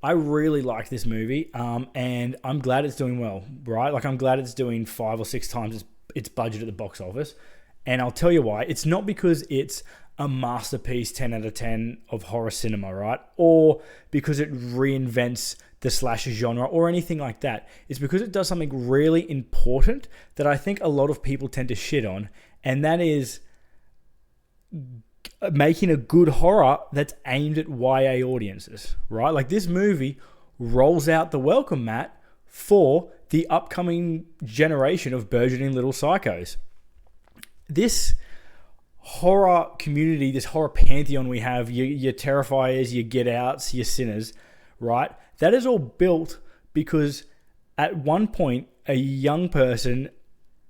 I really like this movie, and I'm glad it's doing well, right? Like, I'm glad it's doing 5 or 6 times its budget at the box office. And I'll tell you why. It's not because it's a masterpiece 10 out of 10 of horror cinema, right? Or because it reinvents the slasher genre or anything like that. It's because it does something really important that I think a lot of people tend to shit on, and that is making a good horror that's aimed at YA audiences, right? Like, this movie rolls out the welcome mat for the upcoming generation of burgeoning little psychos. This horror community, this horror pantheon we have, your Terrifiers, your Get Outs, your Sinners, right? That is all built because at one point, a young person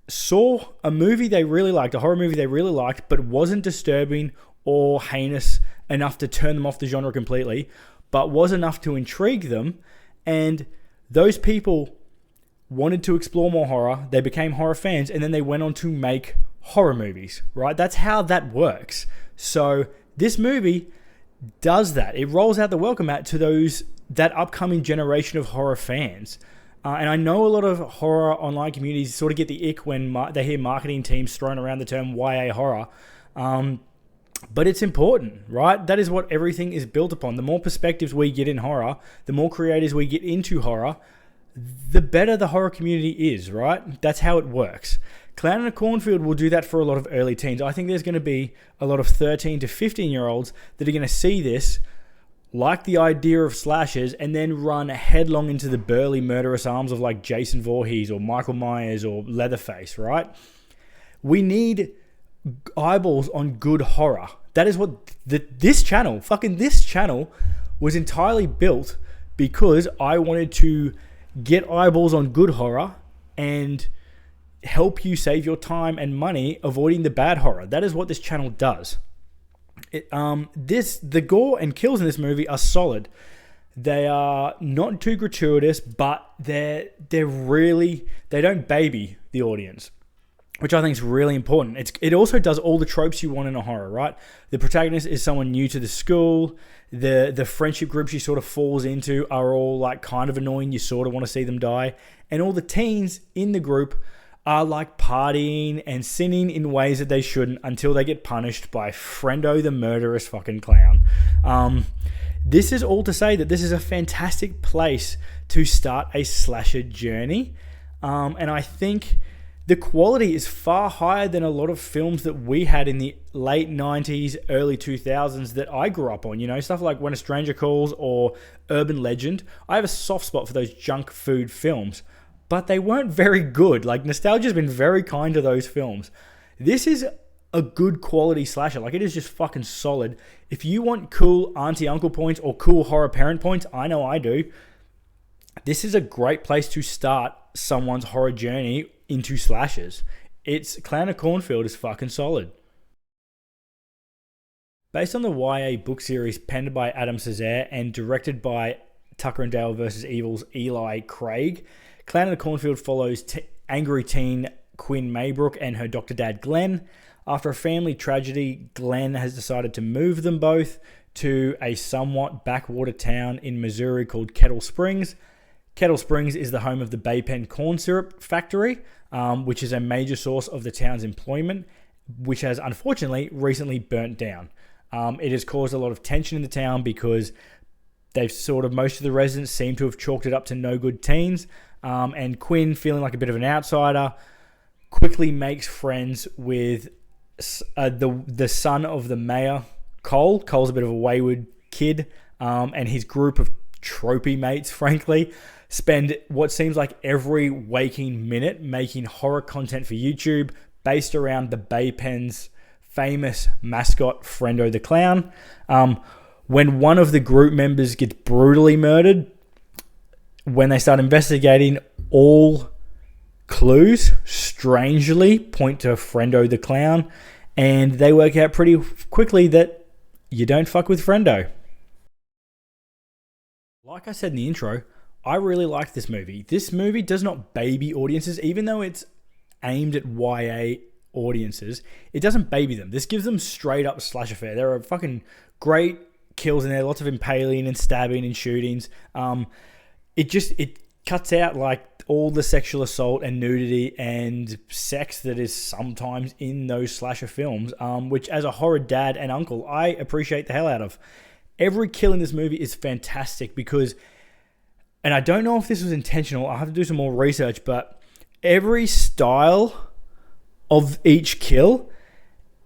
saw a movie they really liked, a horror movie they really liked, but wasn't disturbing or heinous enough to turn them off the genre completely, but was enough to intrigue them. And those people wanted to explore more horror. They became horror fans, and then they went on to make horror movies, right? That's how that works. So this movie does that. It rolls out the welcome mat to that upcoming generation of horror fans. And I know a lot of horror online communities sort of get the ick when they hear marketing teams throwing around the term YA horror. But it's important, right? That is what everything is built upon. The more perspectives we get in horror, the more creators we get into horror, the better the horror community is, right? That's how it works. Clown in a Cornfield will do that for a lot of early teens. I think there's going to be a lot of 13 to 15-year-olds that are going to see this, like the idea of slashers, and then run headlong into the burly, murderous arms of like Jason Voorhees or Michael Myers or Leatherface, right? We need eyeballs on good horror. That is what this channel was entirely built, because I wanted to get eyeballs on good horror and help you save your time and money avoiding the bad horror. That is what this channel does. The gore and kills in this movie are solid. They are not too gratuitous, but they don't baby the audience, which I think is really important. It also does all the tropes you want in a horror, right? The protagonist is someone new to the school. The friendship group she sort of falls into are all like kind of annoying. You sort of want to see them die. And all the teens in the group are like partying and sinning in ways that they shouldn't until they get punished by Friendo the murderous fucking clown. This is all to say that this is a fantastic place to start a slasher journey. And I think the quality is far higher than a lot of films that we had in the late 90s, early 2000s that I grew up on. You know, stuff like When a Stranger Calls or Urban Legend. I have a soft spot for those junk food films, but they weren't very good. Like, nostalgia's been very kind to those films. This is a good quality slasher. Like, it is just fucking solid. If you want cool auntie uncle points or cool horror parent points, I know I do. This is a great place to start someone's horror journey into slashers. Clown of Cornfield is fucking solid. Based on the YA book series penned by Adam Cesare and directed by Tucker and Dale vs. Evil's Eli Craig, Clown in the Cornfield follows angry teen Quinn Maybrook and her Dr. Dad Glenn. After a family tragedy, Glenn has decided to move them both to a somewhat backwater town in Missouri called Kettle Springs. Kettle Springs is the home of the Bay Pen corn syrup factory, which is a major source of the town's employment, which has unfortunately recently burnt down. It has caused a lot of tension in the town because most of the residents seem to have chalked it up to no good teens. And Quinn, feeling like a bit of an outsider, quickly makes friends with the son of the mayor, Cole. Cole's a bit of a wayward kid, and his group of tropey mates, frankly, spend what seems like every waking minute making horror content for YouTube based around the Bay Pen's famous mascot, Friendo the Clown. When one of the group members gets brutally murdered, when they start investigating, all clues strangely point to Friendo the Clown, and they work out pretty quickly that you don't fuck with Friendo. Like I said in the intro, I really like this movie. This movie does not baby audiences, even though it's aimed at YA audiences. It doesn't baby them. This gives them straight up slasher fare. There are fucking great kills in there, lots of impaling and stabbing and shootings. It cuts out like all the sexual assault and nudity and sex that is sometimes in those slasher films, which as a horror dad and uncle, I appreciate the hell out of. Every kill in this movie is fantastic because, and I don't know if this was intentional, I'll have to do some more research, but every style of each kill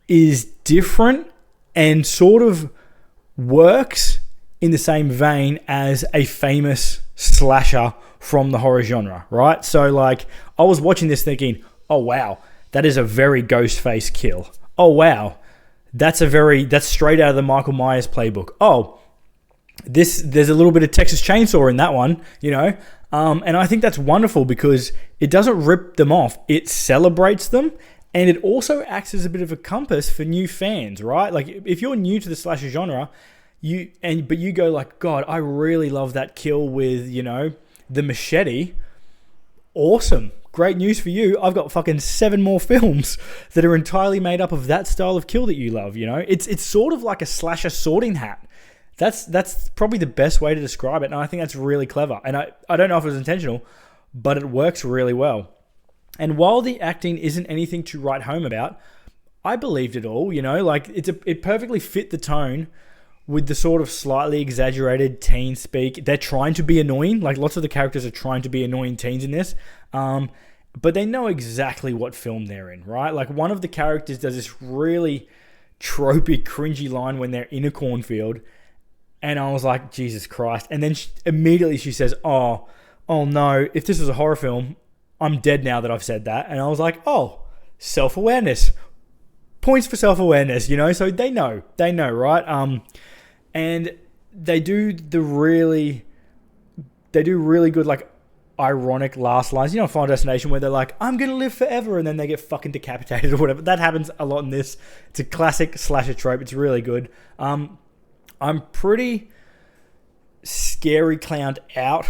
is different and sort of works in the same vein as a famous slasher from the horror genre, right? So like, I was watching this thinking, oh wow, that is a very Ghostface kill. Oh wow, that's straight out of the Michael Myers playbook. Oh, there's a little bit of Texas Chainsaw in that one, you know? And I think that's wonderful because it doesn't rip them off. It celebrates them, and it also acts as a bit of a compass for new fans, right? Like, if you're new to the slasher genre, but you go like, God, I really love that kill with, you know, the machete. Awesome. Great news for you. I've got fucking 7 more films that are entirely made up of that style of kill that you love, you know? It's sort of like a slasher sorting hat. That's probably the best way to describe it, and I think that's really clever. And I don't know if it was intentional, but it works really well. And while the acting isn't anything to write home about, I believed it all, you know? Like, it perfectly fit the tone with the sort of slightly exaggerated teen speak. They're trying to be annoying. Like, lots of the characters are trying to be annoying teens in this. But they know exactly what film they're in, right? Like, one of the characters does this really tropey, cringy line when they're in a cornfield. And I was like, Jesus Christ. And then immediately she says, oh no, if this was a horror film, I'm dead now that I've said that. And I was like, oh, self-awareness. Points for self-awareness, you know? So they know, right? And they do really good, like, ironic last lines. You know, Final Destination, where they're like, I'm going to live forever, and then they get fucking decapitated or whatever. That happens a lot in this. It's a classic slasher trope. It's really good. I'm pretty scary clowned out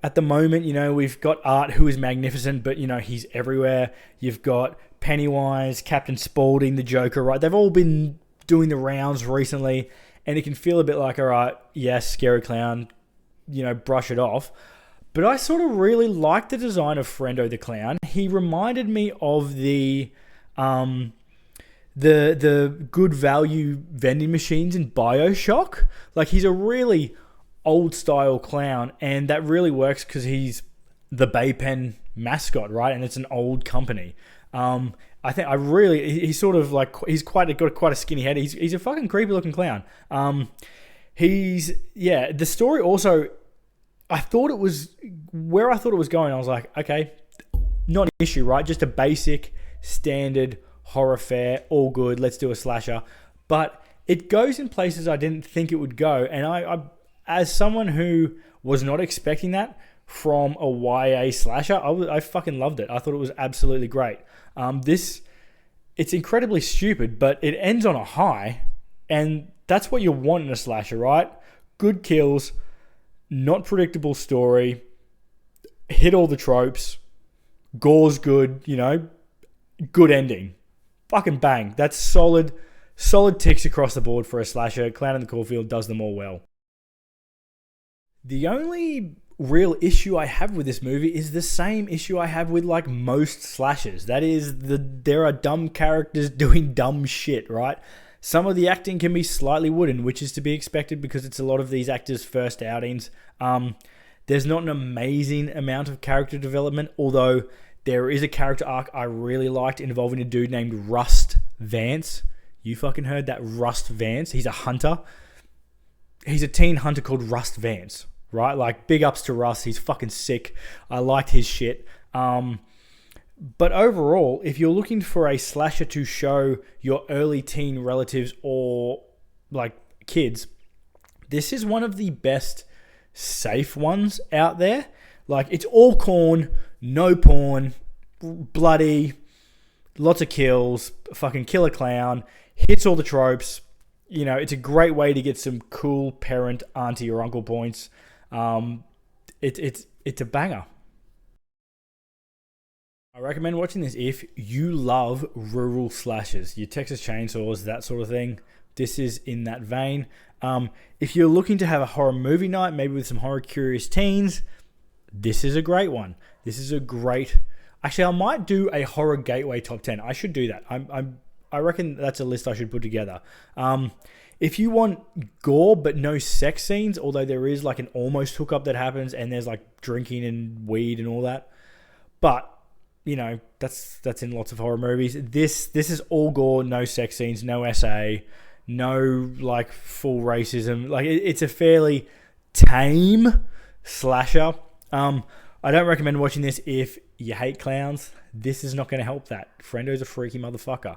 at the moment. You know, we've got Art, who is magnificent, but, you know, he's everywhere. You've got Pennywise, Captain Spaulding, the Joker, right? They've all been doing the rounds recently, and it can feel a bit like, all right, yes, scary clown, you know, brush it off. But I sort of really liked the design of Friendo the Clown. He reminded me of the good value vending machines in BioShock. Like, he's a really old style clown, and that really works because he's the Bay Pen mascot, right? And it's an old company. He's sort of like, got quite a skinny head. He's a fucking creepy looking clown. The story also, I thought it was going. I was like, okay, not an issue, right? Just a basic standard horror fare, all good, let's do a slasher. But it goes in places I didn't think it would go, and I as someone who was not expecting that from a YA slasher, I fucking loved it. I thought it was absolutely great. It's incredibly stupid, but it ends on a high, and that's what you want in a slasher, right? Good kills, not predictable story, hit all the tropes, gore's good, you know, good ending. Fucking bang. That's solid ticks across the board for a slasher. Clown in the Cornfield does them all well. The only real issue I have with this movie is the same issue I have with, like, most slashers. That is, there are dumb characters doing dumb shit, right? Some of the acting can be slightly wooden, which is to be expected because it's a lot of these actors' first outings. There's not an amazing amount of character development, although there is a character arc I really liked involving a dude named Rust Vance. You fucking heard that, Rust Vance. He's a hunter. He's a teen hunter called Rust Vance, right? Like, big ups to Rust. He's fucking sick. I liked his shit. But overall, if you're looking for a slasher to show your early teen relatives or, like, kids, this is one of the best safe ones out there. Like, it's all corn, no porn, bloody, lots of kills, fucking killer clown, hits all the tropes. You know, it's a great way to get some cool parent, auntie, or uncle points. It's a banger. I recommend watching this if you love rural slashers, your Texas Chainsaws, that sort of thing. This is in that vein. If you're looking to have a horror movie night, maybe with some horror curious teens, this is a great one. This is a great... Actually, I might do a horror gateway top 10. I should do that. I reckon that's a list I should put together. If you want gore but no sex scenes, although there is like an almost hookup that happens and there's like drinking and weed and all that, but you know that's in lots of horror movies. This is all gore, no sex scenes, no SA, no like full racism. Like it's a fairly tame slasher. I don't recommend watching this if you hate clowns. This is not going to help that. Friendo's a freaky motherfucker.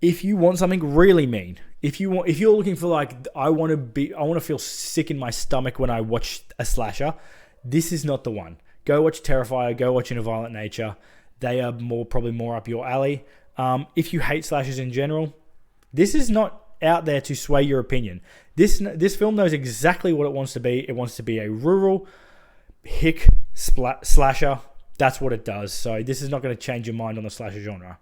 If you want something really mean, if you're looking for like, I want to feel sick in my stomach when I watch a slasher, this is not the one. Go watch Terrifier. Go watch In a Violent Nature. They are probably more up your alley. If you hate slashers in general, this is not out there to sway your opinion. This film knows exactly what it wants to be. It wants to be a rural hick slasher. That's what it does. So this is not going to change your mind on the slasher genre.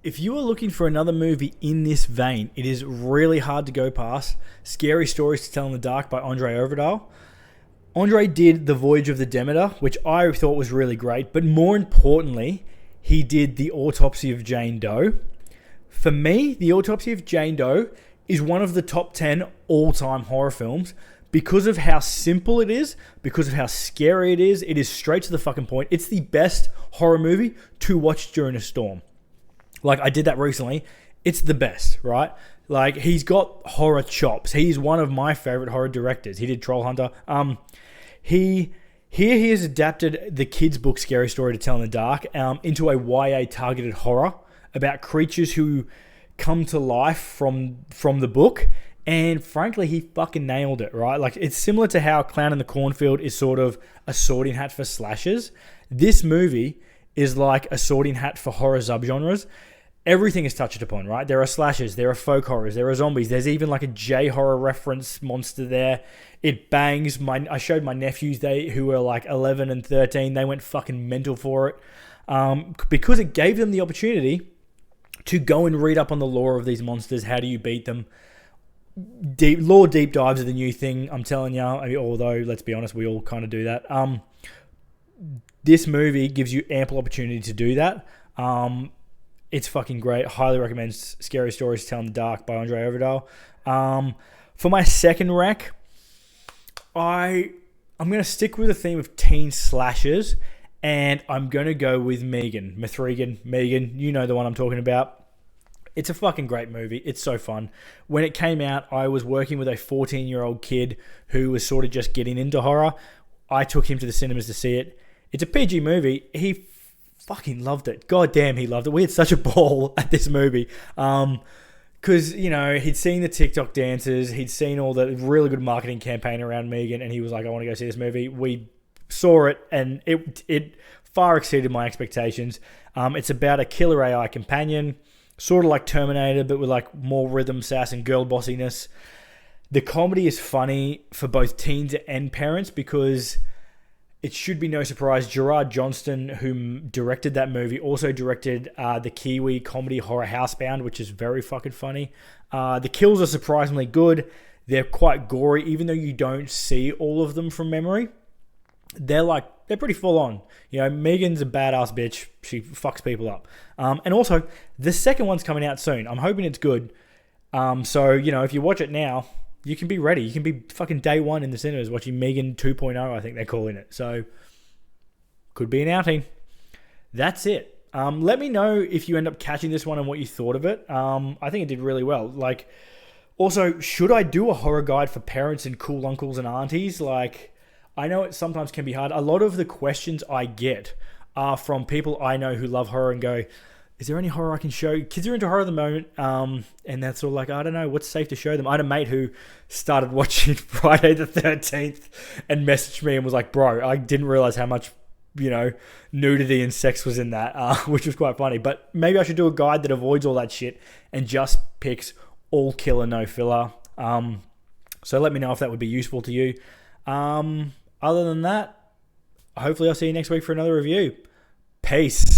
If you are looking for another movie in this vein, it is really hard to go past Scary Stories to Tell in the Dark by Andre Overdahl. Andre did The Voyage of the Demeter, which I thought was really great, but more importantly, he did The Autopsy of Jane Doe. For me, The Autopsy of Jane Doe is one of the top 10 all-time horror films because of how simple it is, because of how scary it is straight to the fucking point. It's the best horror movie to watch during a storm. Like, I did that recently. It's the best, right? Like, he's got horror chops. He's one of my favorite horror directors. He did Trollhunter. He has adapted the kids' book Scary Story to Tell in the Dark into a YA targeted horror about creatures who come to life from the book. And frankly, he fucking nailed it, right? Like, it's similar to how Clown in the Cornfield is sort of a sorting hat for slashers. This movie is like a sorting hat for horror subgenres. Everything is touched upon, right? There are slashers, there are folk horrors, there are zombies. There's even like a J-horror reference monster there. It bangs. I showed my nephews, who were like 11 and 13. They went fucking mental for it because it gave them the opportunity to go and read up on the lore of these monsters. How do you beat them? Lore deep dives are the new thing, I'm telling you. I mean, although, let's be honest, we all kind of do that. This movie gives you ample opportunity to do that. It's fucking great. Highly recommend Scary Stories to Tell in the Dark by Andre Overdahl. For my second rec, I'm going to stick with the theme of teen slashers, and I'm going to go with Megan. Megan, you know the one I'm talking about. It's a fucking great movie. It's so fun. When it came out, I was working with a 14-year-old kid who was sort of just getting into horror. I took him to the cinemas to see it. It's a PG movie. He fucking loved it. God damn, he loved it. We had such a ball at this movie. Because, you know, he'd seen the TikTok dances. He'd seen all the really good marketing campaign around Megan. And he was like, I want to go see this movie. We saw it and it far exceeded my expectations. It's about a killer AI companion, sort of like Terminator, but with like more rhythm, sass, and girl bossiness. The comedy is funny for both teens and parents because... It should be no surprise, Gerard Johnston, who directed that movie, also directed the Kiwi comedy horror Housebound, which is very fucking funny. The kills are surprisingly good. They're quite gory, even though you don't see all of them from memory. They're pretty full on. You know, Megan's a badass bitch. She fucks people up. And also, the second one's coming out soon. I'm hoping it's good. So, you know, if you watch it now... You can be ready. You can be fucking day one in the cinemas watching Megan 2.0, I think they're calling it. So, could be an outing. That's it. Let me know if you end up catching this one and what you thought of it. I think it did really well. Like, also, should I do a horror guide for parents and cool uncles and aunties? Like, I know it sometimes can be hard. A lot of the questions I get are from people I know who love horror and go... Is there any horror I can show? Kids are into horror at the moment, and that's all like, I don't know, what's safe to show them? I had a mate who started watching Friday the 13th and messaged me and was like, bro, I didn't realize how much, you know, nudity and sex was in that, which was quite funny. But maybe I should do a guide that avoids all that shit and just picks all killer, no filler. So let me know if that would be useful to you. Other than that, hopefully I'll see you next week for another review. Peace.